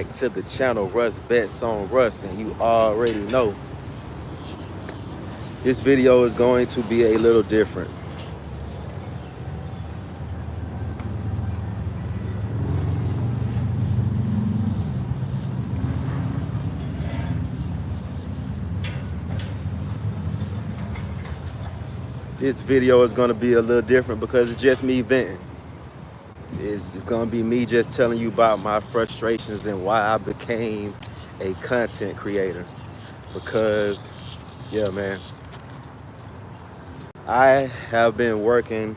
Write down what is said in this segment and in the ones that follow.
to the channel, Russ Bets on Russ, and you already know this video is going to be a little different. This video is going to be a little different because it's just me venting. It's going to be me just telling you about my frustrations and why I became a content creator. Because, yeah, man, I have been working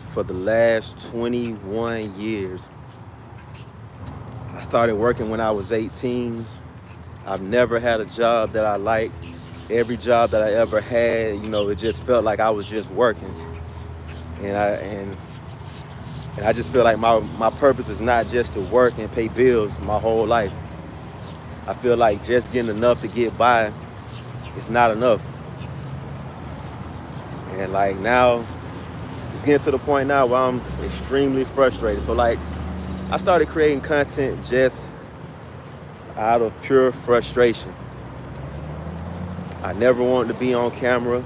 for the last 21 years. I started working when I was 18. I've never had a job that I liked. Every job that I ever had, it just felt like I was just working. And I just feel like my purpose is not just to work and pay bills my whole life. I feel like just getting enough to get by is not enough. And like now, it's getting to the point now where I'm extremely frustrated. So like, I started creating content just out of pure frustration. I never wanted to be on camera.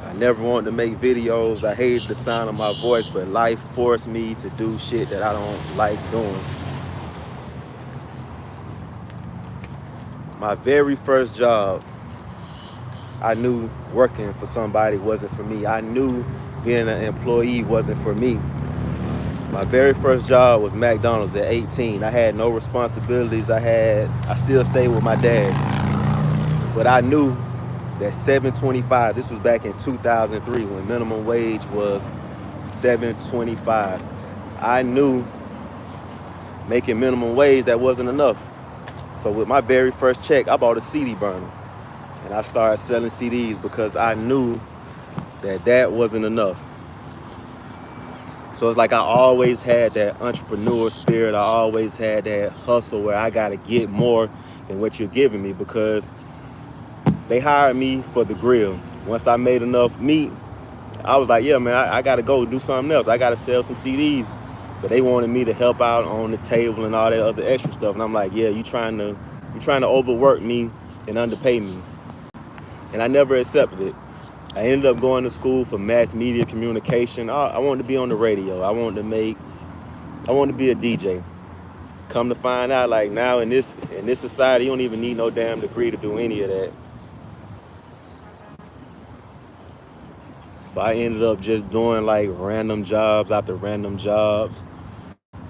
I never wanted to make videos. I hated the sound of my voice, but life forced me to do shit that I don't like doing. My very first job, I knew working for somebody wasn't for me. I knew being an employee wasn't for me. My very first job was McDonald's at 18. I had no responsibilities. I still stayed with my dad. But I knew that $7.25, this was back in 2003 when minimum wage was $7.25. I knew making minimum wage, that wasn't enough. So with my very first check, I bought a CD burner. And I started selling CDs because I knew that wasn't enough. So it's like I always had that entrepreneur spirit. I always had that hustle where I got to get more than what you're giving me, because they hired me for the grill. Once I made enough meat, I was like, yeah, man, I got to go do something else. I got to sell some CDs. But they wanted me to help out on the table and all that other extra stuff. And I'm like, yeah, you trying to overwork me and underpay me. And I never accepted it. I ended up going to school for mass media communication. I wanted to be on the radio. I wanted to be a DJ. Come to find out, like now in this society, you don't even need no damn degree to do any of that. So I ended up just doing like random jobs after random jobs.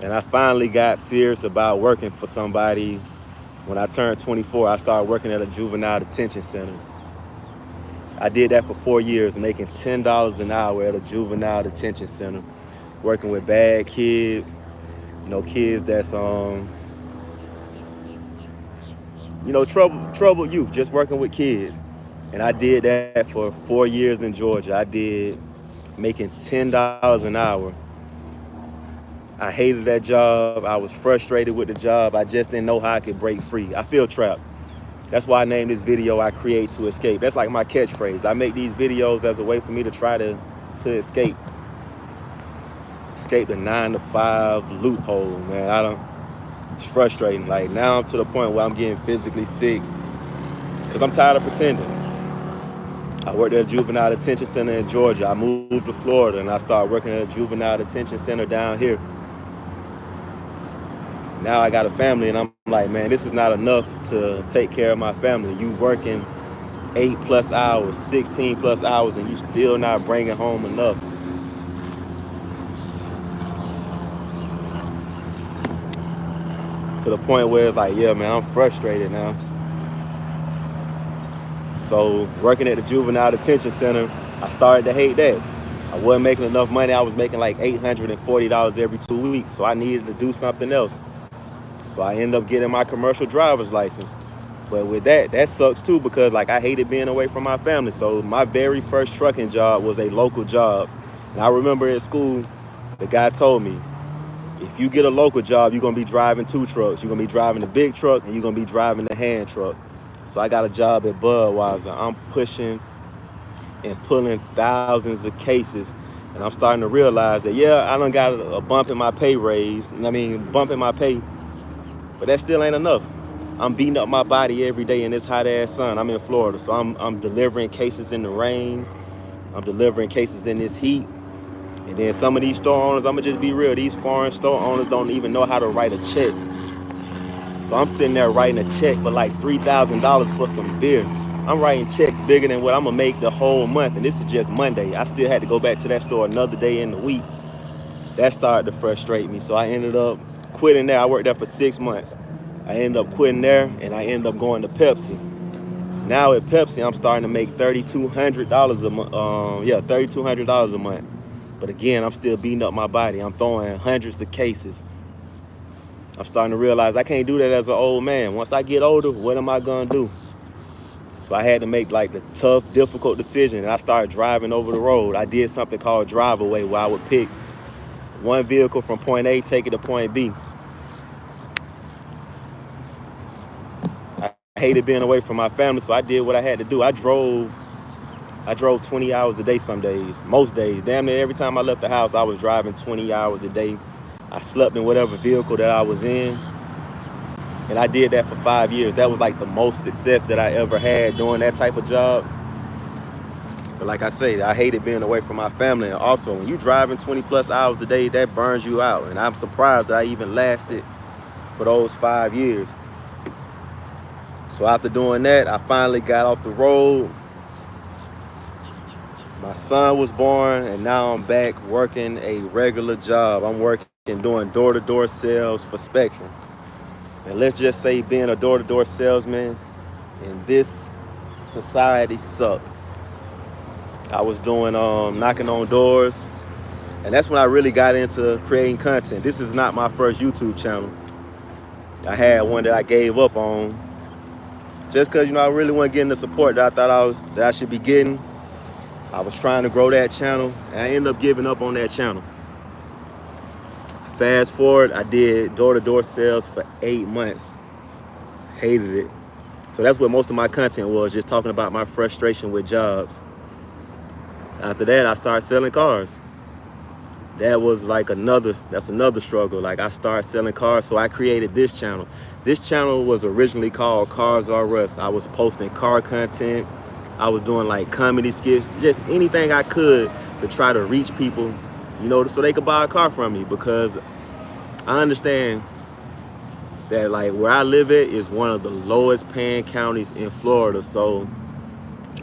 And I finally got serious about working for somebody when I turned 24. I started working at a juvenile detention center. I did that for 4 years, making $10 an hour at a juvenile detention center, working with bad kids, kids that's troubled youth, just working with kids. And I did that for 4 years in Georgia. I did making $10 an hour. I hated that job. I was frustrated with the job. I just didn't know how I could break free. I feel trapped. That's why I named this video I Create to Escape. That's like my catchphrase. I make these videos as a way for me to try to escape. Escape the 9-to-5 loophole, man. It's frustrating. Like now I'm to the point where I'm getting physically sick because I'm tired of pretending. I worked at a juvenile detention center in Georgia. I moved to Florida and I started working at a juvenile detention center down here. Now I got a family and I'm like, man, this is not enough to take care of my family. You working 8+ hours, 16+ hours, and you still not bringing home enough. To the point where it's like, yeah, man, I'm frustrated now. So working at the juvenile detention center, I started to hate that. I wasn't making enough money. I was making like $840 every 2 weeks. So I needed to do something else. So I ended up getting my commercial driver's license. But with that sucks too, because like I hated being away from my family. So my very first trucking job was a local job. And I remember at school, the guy told me, if you get a local job, you're going to be driving 2 trucks. You're going to be driving the big truck and you're going to be driving the hand truck. So I got a job at Budweiser. I'm pushing and pulling thousands of cases. And I'm starting to realize that, yeah, I done got a bump in my pay raise. Bump in my pay. But that still ain't enough. I'm beating up my body every day in this hot ass sun. I'm in Florida, so I'm delivering cases in the rain. I'm delivering cases in this heat. And then some of these store owners, I'm gonna just be real, these foreign store owners don't even know how to write a check. So I'm sitting there writing a check for like $3,000 for some beer. I'm writing checks bigger than what I'm gonna make the whole month, and this is just Monday. I still had to go back to that store another day in the week. That started to frustrate me, so I ended up quitting there. I worked there for 6 months. I ended up quitting there, and I ended up going to Pepsi. Now at Pepsi, I'm starting to make $3,200 a month. $3,200 a month. But again, I'm still beating up my body. I'm throwing hundreds of cases. I'm starting to realize I can't do that as an old man. Once I get older, what am I gonna do? So I had to make like the tough, difficult decision, and I started driving over the road. I did something called drive away, where I would pick one vehicle from point A, take it to point B. I hated being away from my family, so I did what I had to do. I drove 20 hours a day some days. Most days, damn near every time I left the house, I was driving 20 hours a day. I slept in whatever vehicle that I was in. And I did that for 5 years. That was like the most success that I ever had doing that type of job. But like I say, I hated being away from my family. And also, when you driving 20 plus hours a day, that burns you out. And I'm surprised that I even lasted for those 5 years. So after doing that, I finally got off the road. My son was born, and now I'm back working a regular job. I'm working doing door-to-door sales for Spectrum. And let's just say being a door-to-door salesman in this society sucked. I was doing knocking on doors, and that's when I really got into creating content. This is not my first YouTube channel. I had one that I gave up on just because, I really wasn't getting the support that I thought I should be getting. I was trying to grow that channel, and I ended up giving up on that channel. Fast forward, I did door-to-door sales for 8 months. Hated it. So that's what most of my content was, just talking about my frustration with jobs. After that, I started selling cars. That was like that's another struggle. Like, I started selling cars, so I created this channel. This channel was originally called CARSRUS. I was posting car content. I was doing like comedy skits, just anything I could to try to reach people, so they could buy a car from me, because I understand that like where I live at is one of the lowest paying counties in Florida. So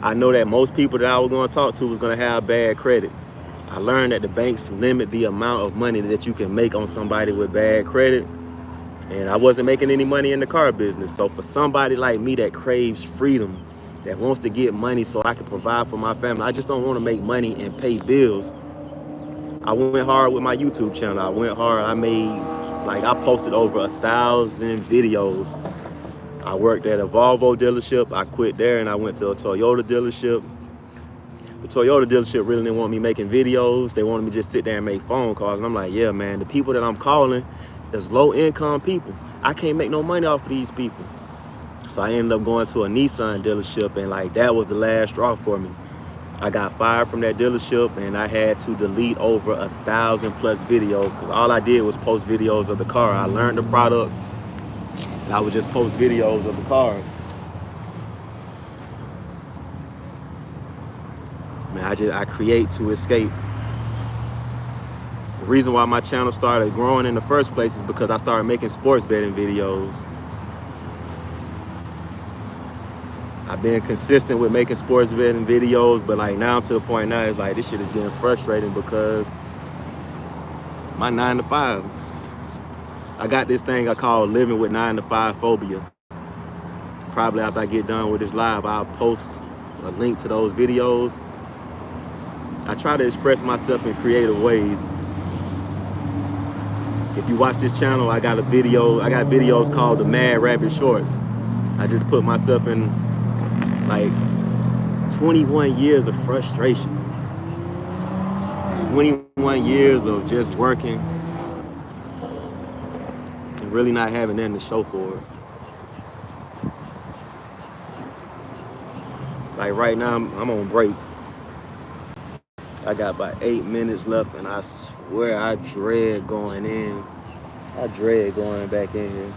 I know that most people that I was going to talk to was going to have bad credit. I learned that the banks limit the amount of money that you can make on somebody with bad credit. And I wasn't making any money in the car business. So for somebody like me that craves freedom, that wants to get money so I can provide for my family, I just don't want to make money and pay bills. I went hard with my YouTube channel. I went hard. I posted over 1,000 videos. I worked at a Volvo dealership. I quit there and I went to a Toyota dealership. The Toyota dealership really didn't want me making videos. They wanted me to just sit there and make phone calls. And I'm like, yeah, man, the people that I'm calling is low income people. I can't make no money off of these people. So I ended up going to a Nissan dealership, and like that was the last straw for me. I got fired from that dealership, and I had to delete over 1,000 plus videos, because all I did was post videos of the car. I learned the product, and I would just post videos of the cars. Man, I create to escape. The reason why my channel started growing in the first place is because I started making sports betting videos. I've been consistent with making sports betting videos, but like now to the point now, it's like this shit is getting frustrating because my 9 to 5. I got this thing I call living with 9 to 5 phobia. Probably after I get done with this live, I'll post a link to those videos. I try to express myself in creative ways. If you watch this channel, I got videos called the Mad Rabbit Shorts. I just put myself in like 21 years of frustration. 21 years of just working and really not having nothing to show for it. Like right now, I'm on break. I got about 8 minutes left, and I swear I dread going in. I dread going back in here.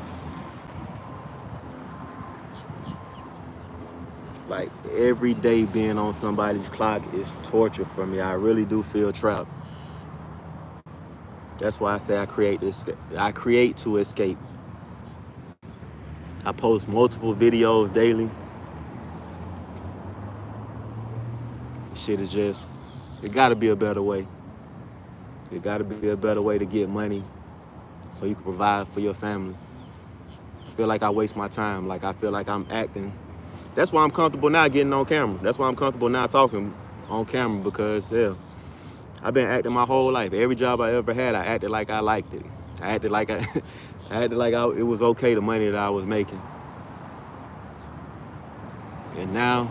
Like, every day being on somebody's clock is torture for me. I really do feel trapped. That's why I say I create to escape. I post multiple videos daily. Shit is just, it gotta be a better way. It gotta be a better way to get money so you can provide for your family. I feel like I waste my time. Like, I feel like I'm acting. That's why I'm comfortable now getting on camera. That's why I'm comfortable now talking on camera, because, yeah, I've been acting my whole life. Every job I ever had, I acted like I liked it. I acted like it was okay, the money that I was making. And now,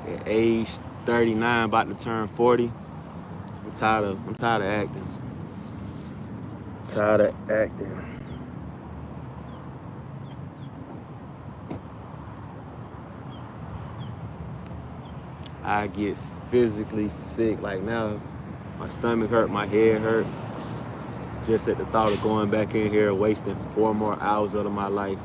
at age 39, about to turn 40, I'm tired of acting. Tired of acting. I get physically sick. Like, now, my stomach hurt, my head hurt. Just at the thought of going back in here, wasting 4 more hours out of my life.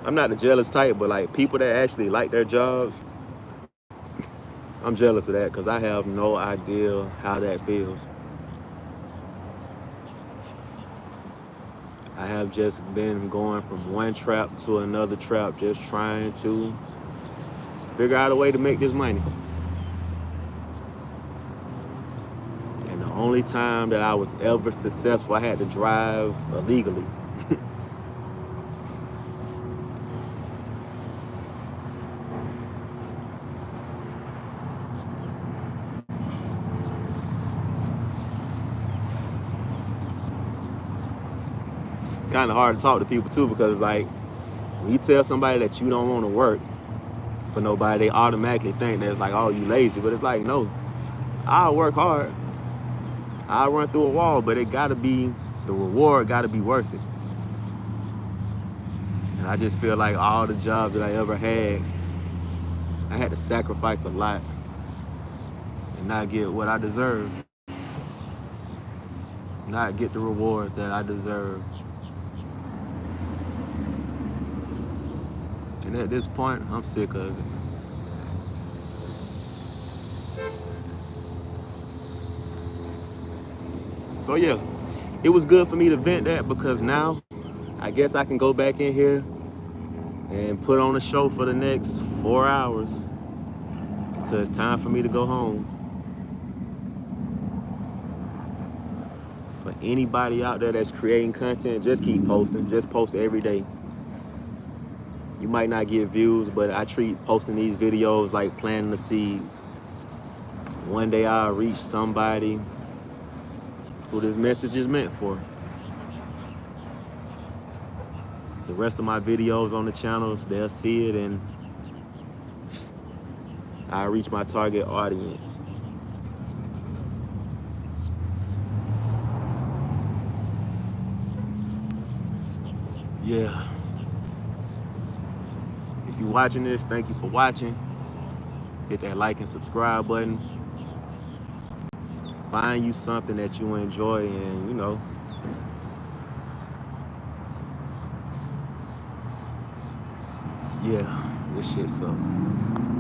I'm not the jealous type, but like, people that actually like their jobs, I'm jealous of that, because I have no idea how that feels. I have just been going from one trap to another trap, just trying to figure out a way to make this money. And the only time that I was ever successful, I had to drive illegally. Kind of hard to talk to people too, because like, when you tell somebody that you don't want to work for nobody, they automatically think that it's like, oh, you lazy. But it's like, no, I'll work hard. I'll run through a wall, but it gotta be, the reward gotta be worth it. And I just feel like all the jobs that I ever had, I had to sacrifice a lot and not get what I deserve. Not get the rewards that I deserve. And at this point, I'm sick of it. So yeah, it was good for me to vent that, because now I guess I can go back in here and put on a show for the next 4 hours until it's time for me to go home. For anybody out there that's creating content, just keep posting. Just post every day. You might not get views, but I treat posting these videos like planting a seed. One day I'll reach somebody who this message is meant for. The rest of my videos on the channels, they'll see it, and I'll reach my target audience. Yeah. If you're watching this, thank you for watching. Hit that like and subscribe button. Find you something that you enjoy, and you know, yeah, this shit sucks.